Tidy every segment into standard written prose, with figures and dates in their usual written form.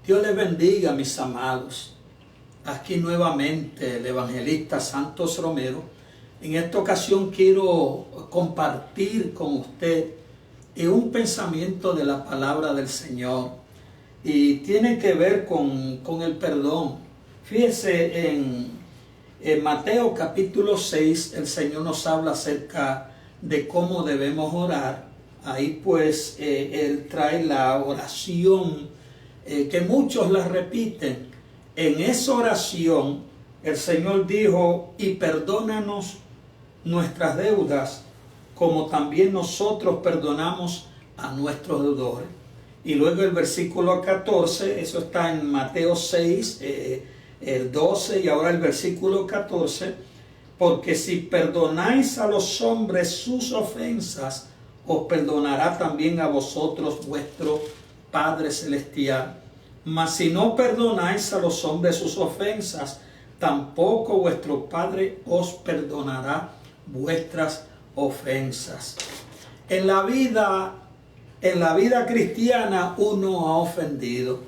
Dios les bendiga, mis amados. Aquí nuevamente el evangelista Santos Romero. En esta ocasión quiero compartir con usted un pensamiento de la palabra del Señor. Y tiene que ver con el perdón. Fíjese en Mateo capítulo 6, el Señor nos habla acerca de cómo debemos orar. Ahí pues Él trae la oración que muchos la repiten. En esa oración el Señor dijo: y perdónanos nuestras deudas como también nosotros perdonamos a nuestros deudores. Y luego el versículo 14, eso está en Mateo 6, el 12 y ahora el versículo 14: porque si perdonáis a los hombres sus ofensas, os perdonará también a vosotros vuestro Padre Celestial. Mas si no perdonáis a los hombres sus ofensas, tampoco vuestro Padre os perdonará vuestras ofensas. En la vida cristiana uno ha ofendido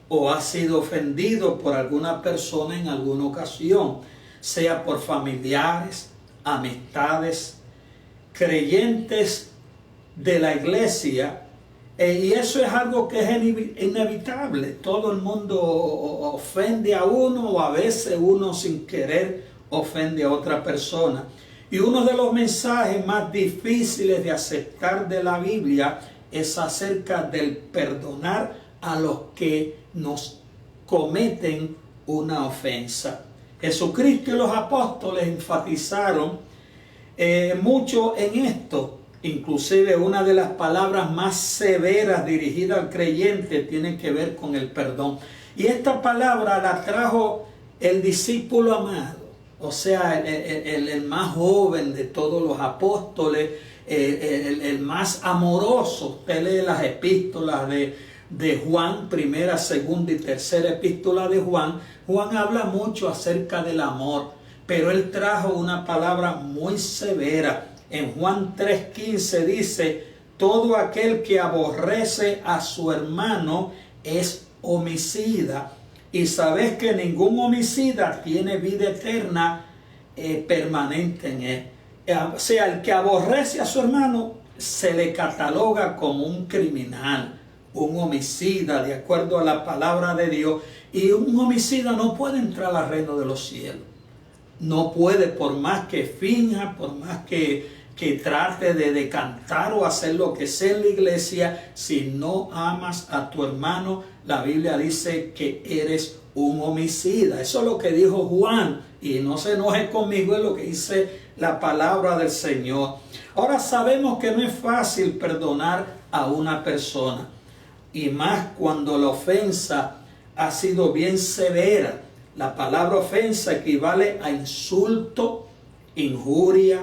o ha sido ofendido por alguna persona en alguna ocasión, sea por familiares, amistades, creyentes de la iglesia, y eso es algo que es inevitable. Todo el mundo ofende a uno, o a veces uno sin querer ofende a otra persona. Y uno de los mensajes más difíciles de aceptar de la Biblia es acerca del perdonar a los que nos cometen una ofensa. Jesucristo y los apóstoles enfatizaron mucho en esto. Inclusive una de las palabras más severas dirigidas al creyente tiene que ver con el perdón. Y esta palabra la trajo el discípulo amado, o sea, el más joven de todos los apóstoles, el más amoroso. Usted lee las epístolas de Juan, primera, segunda y tercera epístola de Juan. Juan habla mucho acerca del amor, pero él trajo una palabra muy severa. En Juan 3:15 dice: todo aquel que aborrece a su hermano es homicida, y sabes que ningún homicida tiene vida eterna permanente en él. O sea, el que aborrece a su hermano se le cataloga como un criminal, un homicida, de acuerdo a la palabra de Dios. Y un homicida no puede entrar al reino de los cielos. No puede, por más que finja, por más que trate de cantar o hacer lo que sea en la iglesia. Si no amas a tu hermano, la Biblia dice que eres un homicida. Eso es lo que dijo Juan, y no se enoje conmigo, es lo que dice la palabra del Señor. Ahora sabemos que no es fácil perdonar a una persona, y más cuando la ofensa ha sido bien severa. La palabra ofensa equivale a insulto, injuria,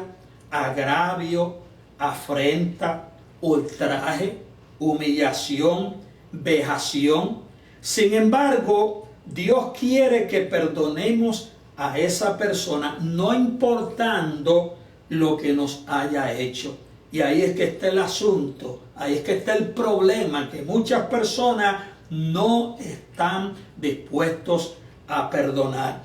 agravio, afrenta, ultraje, humillación, vejación. Sin embargo, Dios quiere que perdonemos a esa persona, no importando lo que nos haya hecho. Y ahí es que está el asunto, ahí es que está el problema, que muchas personas no están dispuestos a perdonar.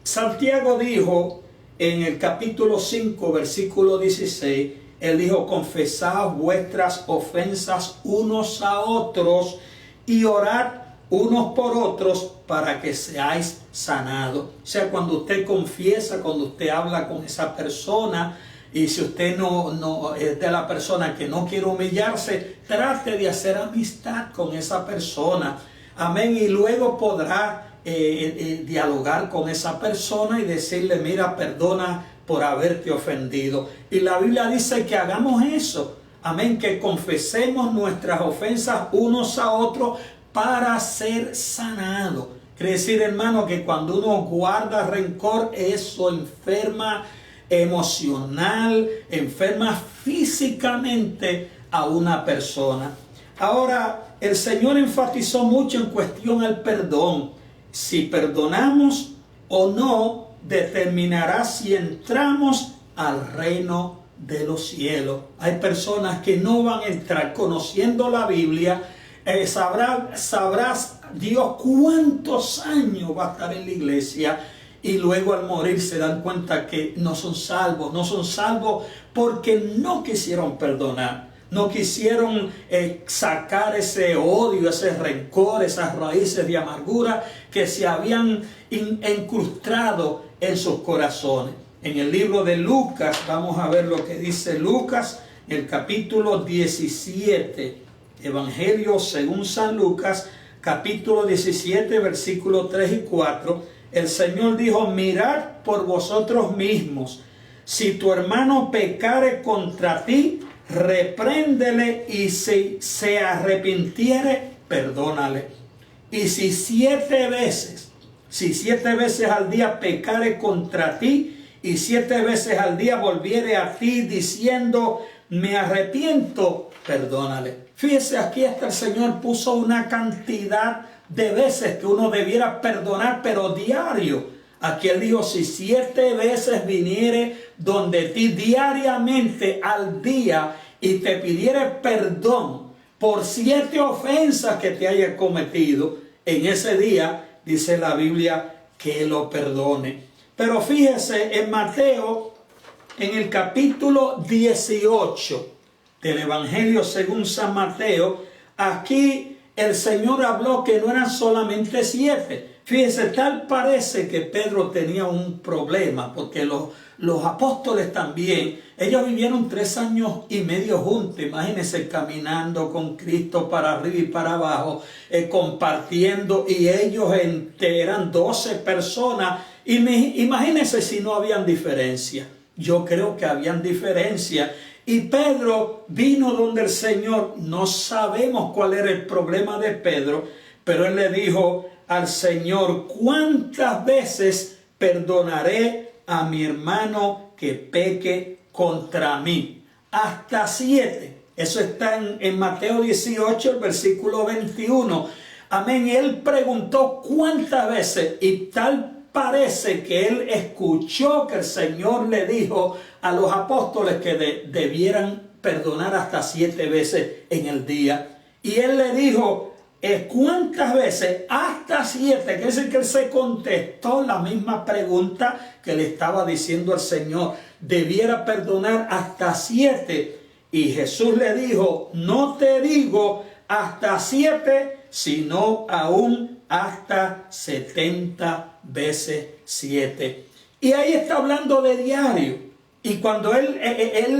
Santiago dijo en el capítulo 5, versículo 16, él dijo: confesad vuestras ofensas unos a otros y orad unos por otros para que seáis sanados. O sea, cuando usted confiesa, cuando usted habla con esa persona, y si usted no es de la persona que no quiere humillarse, trate de hacer amistad con esa persona. Amén. Y luego podrá dialogar con esa persona y decirle: mira, perdona por haberte ofendido. Y la Biblia dice que hagamos eso. Amén. Que confesemos nuestras ofensas unos a otros para ser sanados. Quiere decir, hermano, que cuando uno guarda rencor, eso enferma emocional, enferma físicamente a una persona. Ahora, el Señor enfatizó mucho en cuestión al perdón. Si perdonamos o no, determinará si entramos al reino de los cielos. Hay personas que no van a entrar, conociendo la Biblia, sabrás Dios cuántos años va a estar en la iglesia, y luego al morir se dan cuenta que no son salvos porque no quisieron perdonar, no quisieron sacar ese odio, ese rencor, esas raíces de amargura que se habían incrustado en sus corazones. En el libro de Lucas, vamos a ver lo que dice Lucas, el capítulo 17, Evangelio según San Lucas, capítulo 17, versículos 3 y 4, el Señor dijo: mirad por vosotros mismos, si tu hermano pecare contra ti, repréndele, y si se arrepintiere, perdónale. Y si 7 veces al día pecare contra ti, y 7 veces al día volviere a ti diciendo: me arrepiento, perdónale. Fíjese, aquí hasta el Señor puso una cantidad de veces que uno debiera perdonar, pero diario. Aquí Él dijo: si 7 veces viniere donde ti diariamente al día y te pidiere perdón por 7 ofensas que te haya cometido, en ese día dice la Biblia que lo perdone. Pero fíjese, en Mateo, en el capítulo 18 del Evangelio según San Mateo, aquí el Señor habló que no eran solamente 7. Fíjese, tal parece que Pedro tenía un problema, porque los apóstoles también, ellos vivieron 3 años y medio juntos. Imagínense, caminando con Cristo para arriba y para abajo, compartiendo, y ellos eran 12 personas. Imagínense si no habían diferencia. Yo creo que habían diferencia. Y Pedro vino donde el Señor. No sabemos cuál era el problema de Pedro, pero él le dijo al Señor: ¿cuántas veces perdonaré a mi hermano que peque contra mí? Hasta 7. Eso está en Mateo 18, el versículo 21. Amén. Y él preguntó cuántas veces, y tal parece que él escuchó que el Señor le dijo a los apóstoles que debieran perdonar hasta 7 veces en el día. Y él le dijo: ¿cuántas veces? Hasta 7. Quiere decir que él se contestó la misma pregunta que le estaba diciendo al Señor. Debiera perdonar hasta 7. Y Jesús le dijo: no te digo hasta 7, sino aún hasta 70 veces 7. Y ahí está hablando de diario. Y cuando él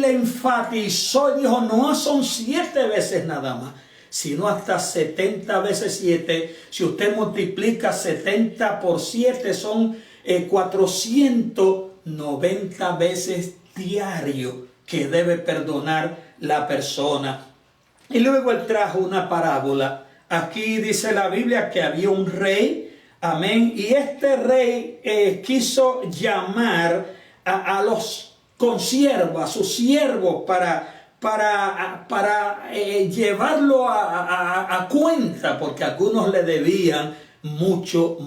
le enfatizó y dijo: no son 7 veces nada más, sino hasta 70 veces 7. Si usted multiplica 70 por 7, son 490 veces diario que debe perdonar la persona. Y luego él trajo una parábola. Aquí dice la Biblia que había un rey, amén, y este rey quiso llamar a los consiervos, a sus siervos, para llevarlo a cuenta, porque algunos le debían mucho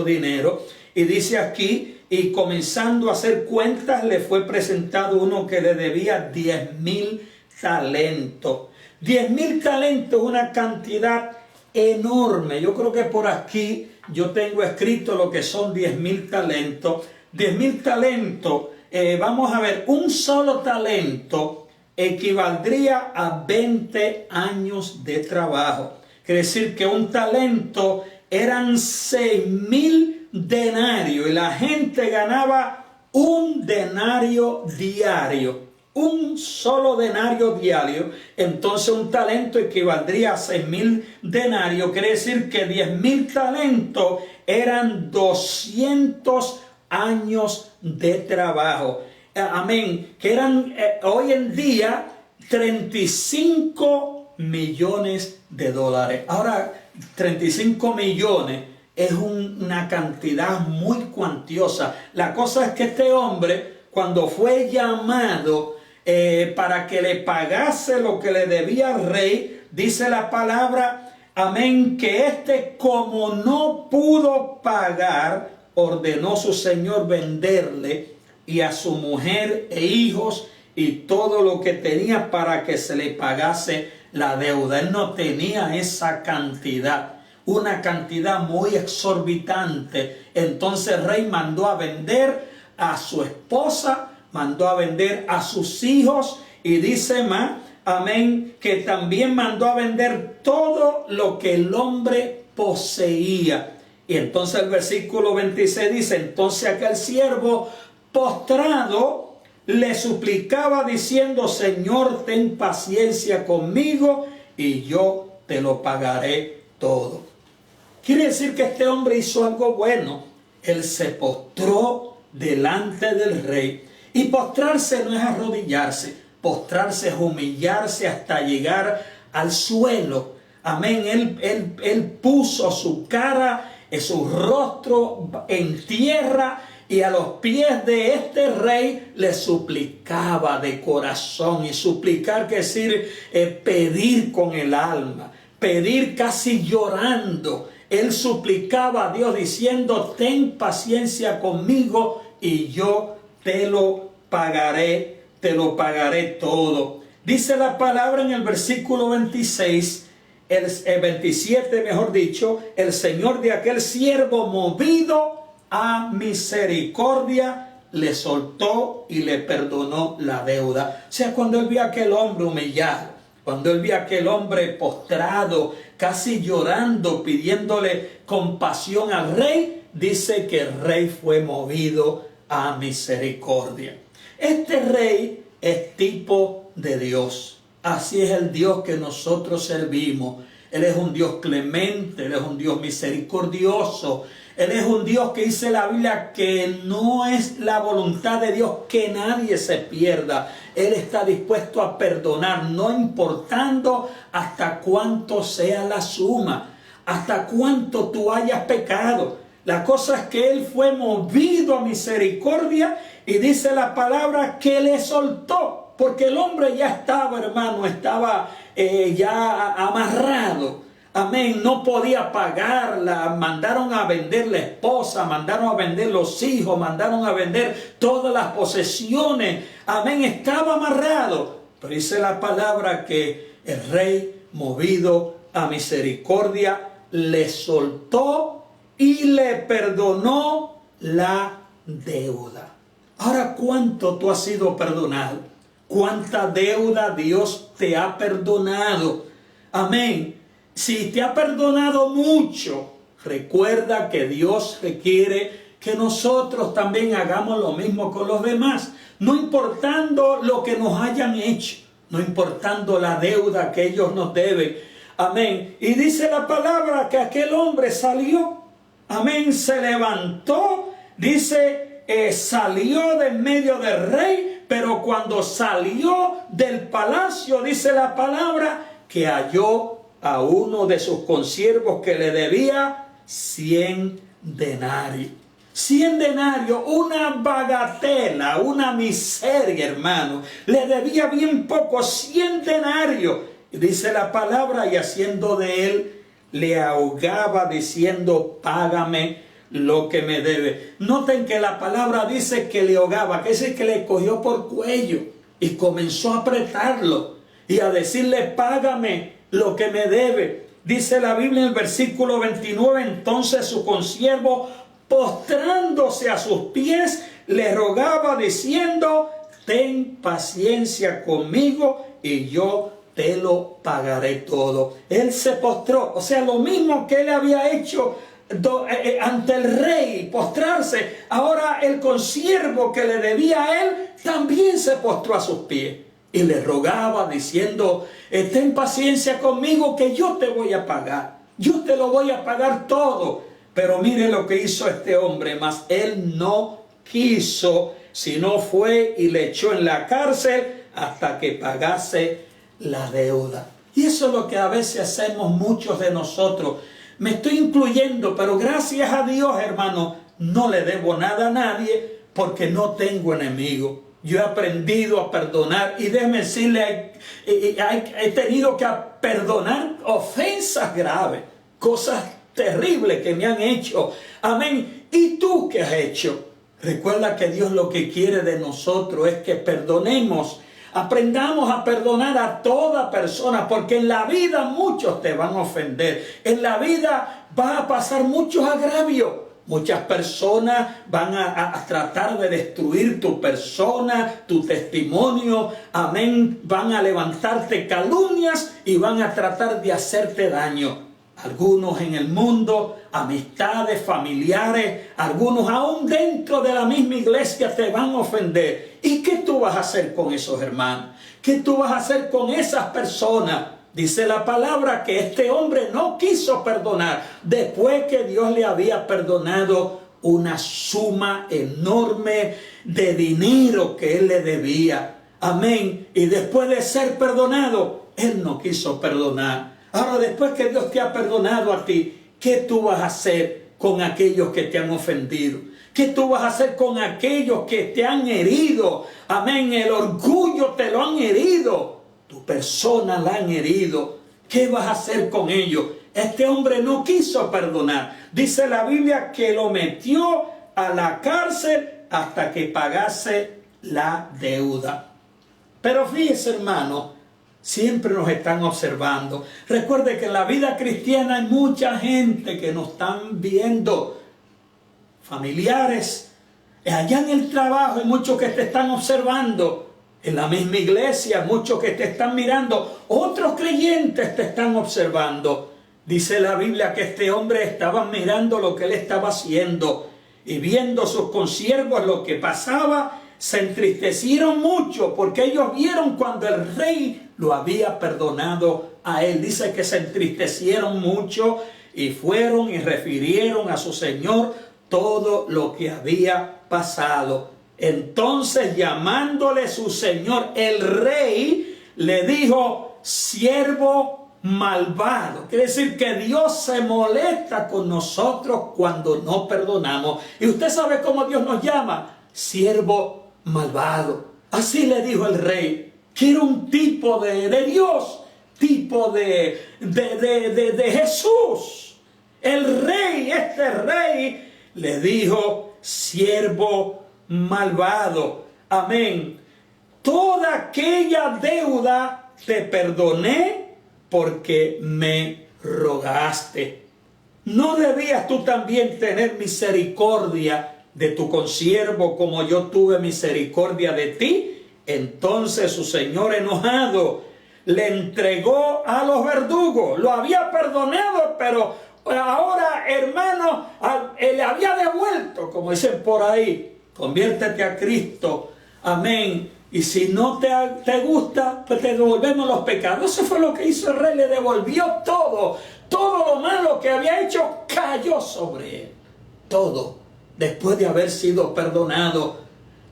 dinero. Y dice aquí: y comenzando a hacer cuentas, le fue presentado uno que le debía 10,000 talentos. 10,000 talentos es una cantidad enorme. Yo creo que por aquí yo tengo escrito lo que son 10,000 talentos. 10,000 talentos, vamos a ver, un solo talento equivaldría a 20 años de trabajo. Quiere decir que un talento eran 6,000 denarios, y la gente ganaba un denario diario. Un solo denario diario. Entonces un talento equivaldría a 6,000 denarios. Quiere decir que 10,000 talentos eran 200 años de trabajo. Amén. Que eran hoy en día 35 millones de dólares. Ahora, 35 millones es una cantidad muy cuantiosa. La cosa es que este hombre, cuando fue llamado para que le pagase lo que le debía al rey, dice la palabra, amén, que como no pudo pagar, ordenó su señor venderle, y a su mujer e hijos y todo lo que tenía, para que se le pagase la deuda. Él no tenía esa cantidad, una cantidad muy exorbitante. Entonces el rey mandó a vender a su esposa, mandó a vender a sus hijos, y dice más, amén, que también mandó a vender todo lo que el hombre poseía. Y entonces el versículo 26 dice: entonces aquel siervo postrado le suplicaba diciendo: Señor, ten paciencia conmigo y yo te lo pagaré todo. Quiere decir que este hombre hizo algo bueno. Él se postró delante del rey. Y postrarse no es arrodillarse, postrarse es humillarse hasta llegar al suelo. Amén. Él puso su cara, su rostro en tierra, y a los pies de este rey le suplicaba de corazón. Y suplicar quiere decir pedir con el alma, pedir casi llorando. Él suplicaba a Dios diciendo: ten paciencia conmigo y yo te lo pagaré todo. Dice la palabra en el versículo 26, el 27 mejor dicho: el Señor de aquel siervo, movido a misericordia, le soltó y le perdonó la deuda. O sea, cuando él vio a aquel hombre humillado, cuando él vio a aquel hombre postrado, casi llorando, pidiéndole compasión al rey, dice que el rey fue movido a misericordia. Este rey es tipo de Dios. Así es el Dios que nosotros servimos. Él es un Dios clemente, Él es un Dios misericordioso. Él es un Dios que dice la Biblia que no es la voluntad de Dios que nadie se pierda. Él está dispuesto a perdonar, no importando hasta cuánto sea la suma, hasta cuánto tú hayas pecado. La cosa es que él fue movido a misericordia, y dice la palabra que le soltó, porque el hombre ya estaba, hermano, estaba ya amarrado. Amén, no podía pagarla. Mandaron a vender la esposa, mandaron a vender los hijos, mandaron a vender todas las posesiones. Amén, estaba amarrado. Pero dice la palabra que el rey, movido a misericordia, le soltó y le perdonó la deuda. Ahora, ¿cuánto tú has sido perdonado? ¿Cuánta deuda Dios te ha perdonado? Amén. Si te ha perdonado mucho, recuerda que Dios requiere que nosotros también hagamos lo mismo con los demás, no importando lo que nos hayan hecho, no importando la deuda que ellos nos deben. Amén. Y dice la palabra que aquel hombre salió, amén, se levantó, dice, salió de en medio del rey, pero cuando salió del palacio, dice la palabra, que halló a uno de sus consiervos que le debía 100 denarios. 100 denarios, una bagatela, una miseria, hermano. Le debía bien poco, 100 denarios. Y dice la palabra, y haciendo de él, le ahogaba diciendo: págame lo que me debe. Noten que la palabra dice que le ahogaba, que es que le cogió por cuello y comenzó a apretarlo y a decirle: págame lo que me debe. Dice la Biblia en el versículo 29, entonces su consiervo, postrándose a sus pies, le rogaba diciendo: ten paciencia conmigo y yo te lo pagaré todo. Él se postró, o sea, lo mismo que él había hecho ante el rey, postrarse. Ahora el consiervo que le debía a él también se postró a sus pies y le rogaba diciendo: ten paciencia conmigo que yo te voy a pagar, yo te lo voy a pagar todo. Pero mire lo que hizo este hombre, mas él no quiso, sino fue y le echó en la cárcel hasta que pagase la deuda. Y eso es lo que a veces hacemos muchos de nosotros. Me estoy incluyendo, pero gracias a Dios, hermano, no le debo nada a nadie porque no tengo enemigo. Yo he aprendido a perdonar, y déjeme decirle, he tenido que perdonar ofensas graves, cosas terribles que me han hecho. Amén. ¿Y tú qué has hecho? Recuerda que Dios lo que quiere de nosotros es que perdonemos. Aprendamos a perdonar a toda persona, porque en la vida muchos te van a ofender. En la vida va a pasar muchos agravios. Muchas personas van a tratar de destruir tu persona, tu testimonio. Amén. Van a levantarte calumnias y van a tratar de hacerte daño. Algunos en el mundo, amistades, familiares, algunos aún dentro de la misma iglesia te van a ofender. ¿Y qué tú vas a hacer con esos hermanos? ¿Qué tú vas a hacer con esas personas? Dice la palabra que este hombre no quiso perdonar después que Dios le había perdonado una suma enorme de dinero que él le debía. Amén. Y después de ser perdonado, él no quiso perdonar. Ahora, después que Dios te ha perdonado a ti, ¿qué tú vas a hacer con aquellos que te han ofendido? ¿Qué tú vas a hacer con aquellos que te han herido? Amén. El orgullo te lo han herido. Tu persona la han herido. ¿Qué vas a hacer con ellos? Este hombre no quiso perdonar. Dice la Biblia que lo metió a la cárcel hasta que pagase la deuda. Pero fíjese, hermano, siempre nos están observando. Recuerde que en la vida cristiana hay mucha gente que nos están viendo. Familiares, allá en el trabajo hay muchos que te están observando. En la misma iglesia, muchos que te están mirando, otros creyentes te están observando. Dice la Biblia que este hombre estaba mirando lo que él estaba haciendo y viendo sus consiervos lo que pasaba, se entristecieron mucho porque ellos vieron cuando el rey lo había perdonado a él. Dice que se entristecieron mucho y fueron y refirieron a su señor todo lo que había pasado. Entonces, llamándole su señor, el rey le dijo: siervo malvado. Quiere decir que Dios se molesta con nosotros cuando no perdonamos. Y usted sabe cómo Dios nos llama: siervo malvado. Así le dijo el rey, que era un tipo de Dios, tipo de Jesús. El rey, este rey, le dijo: siervo malvado. Amén. Toda aquella deuda te perdoné porque me rogaste. ¿No debías tú también tener misericordia de tu consiervo como yo tuve misericordia de ti? Entonces su señor, enojado, le entregó a los verdugos. Lo había perdonado, pero ahora, hermano, le había devuelto, como dicen por ahí. Conviértete a Cristo. Amén. Y si no te gusta, pues te devolvemos los pecados. Eso fue lo que hizo el rey. Le devolvió todo. Todo lo malo que había hecho cayó sobre él. Todo. Después de haber sido perdonado,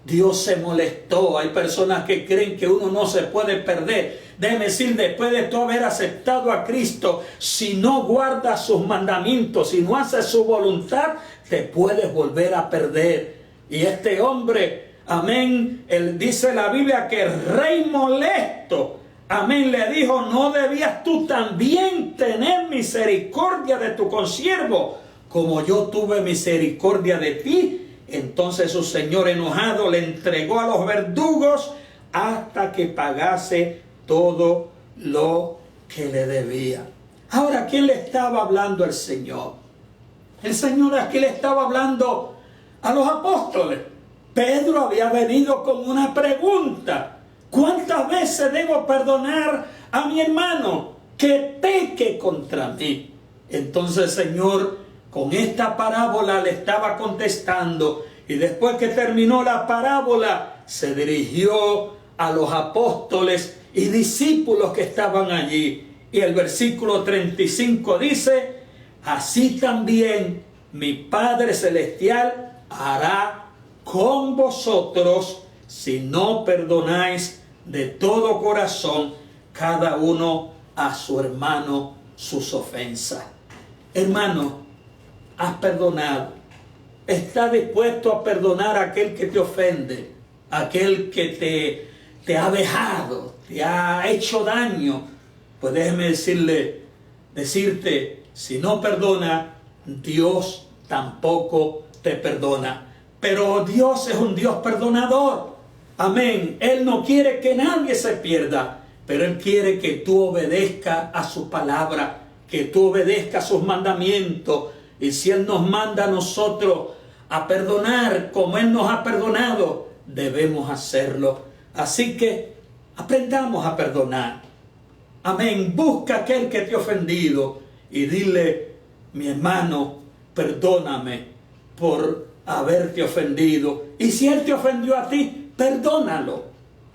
Dios se molestó. Hay personas que creen que uno no se puede perder. Déjeme decir, después de tú haber aceptado a Cristo, si no guardas sus mandamientos, si no haces su voluntad, te puedes volver a perder. Y este hombre, amén, él dice la Biblia que el rey molesto, amén, le dijo: ¿no debías tú también tener misericordia de tu consiervo como yo tuve misericordia de ti? Entonces su señor, enojado, le entregó a los verdugos hasta que pagase todo lo que le debía. Ahora, ¿a quién le estaba hablando el Señor? El Señor aquí le estaba hablando a los apóstoles. Pedro había venido con una pregunta: ¿cuántas veces debo perdonar a mi hermano que peque contra mí? Entonces el Señor con esta parábola le estaba contestando, y después que terminó la parábola se dirigió a los apóstoles y discípulos que estaban allí. Y el versículo 35 dice: así también mi Padre Celestial hará con vosotros si no perdonáis de todo corazón cada uno a su hermano sus ofensas. Hermano, has perdonado. ¿Estás dispuesto a perdonar a aquel que te ofende? Aquel que te ha dejado, te ha hecho daño. Pues déjeme decirte, si no perdona, Dios tampoco te perdona. Pero Dios es un Dios perdonador. Amén. Él no quiere que nadie se pierda, pero Él quiere que tú obedezcas a su palabra, que tú obedezcas a sus mandamientos. Y si Él nos manda a nosotros a perdonar como Él nos ha perdonado, debemos hacerlo. Así que aprendamos a perdonar. Amén. Busca a aquel que te ha ofendido y dile: mi hermano, perdóname por haberte ofendido. Y si Él te ofendió a ti, perdónalo.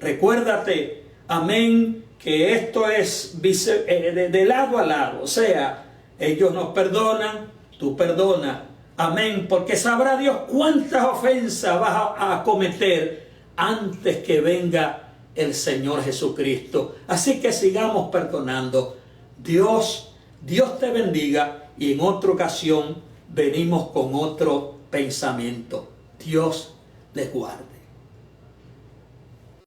Recuérdate, amén, que esto es de lado a lado. O sea, ellos nos perdonan, tú perdonas. Amén, porque sabrá Dios cuántas ofensas vas a cometer antes que venga el Señor Jesucristo. Así que sigamos perdonando. Dios te bendiga, y en otra ocasión venimos con otro pensamiento. Dios les guarde.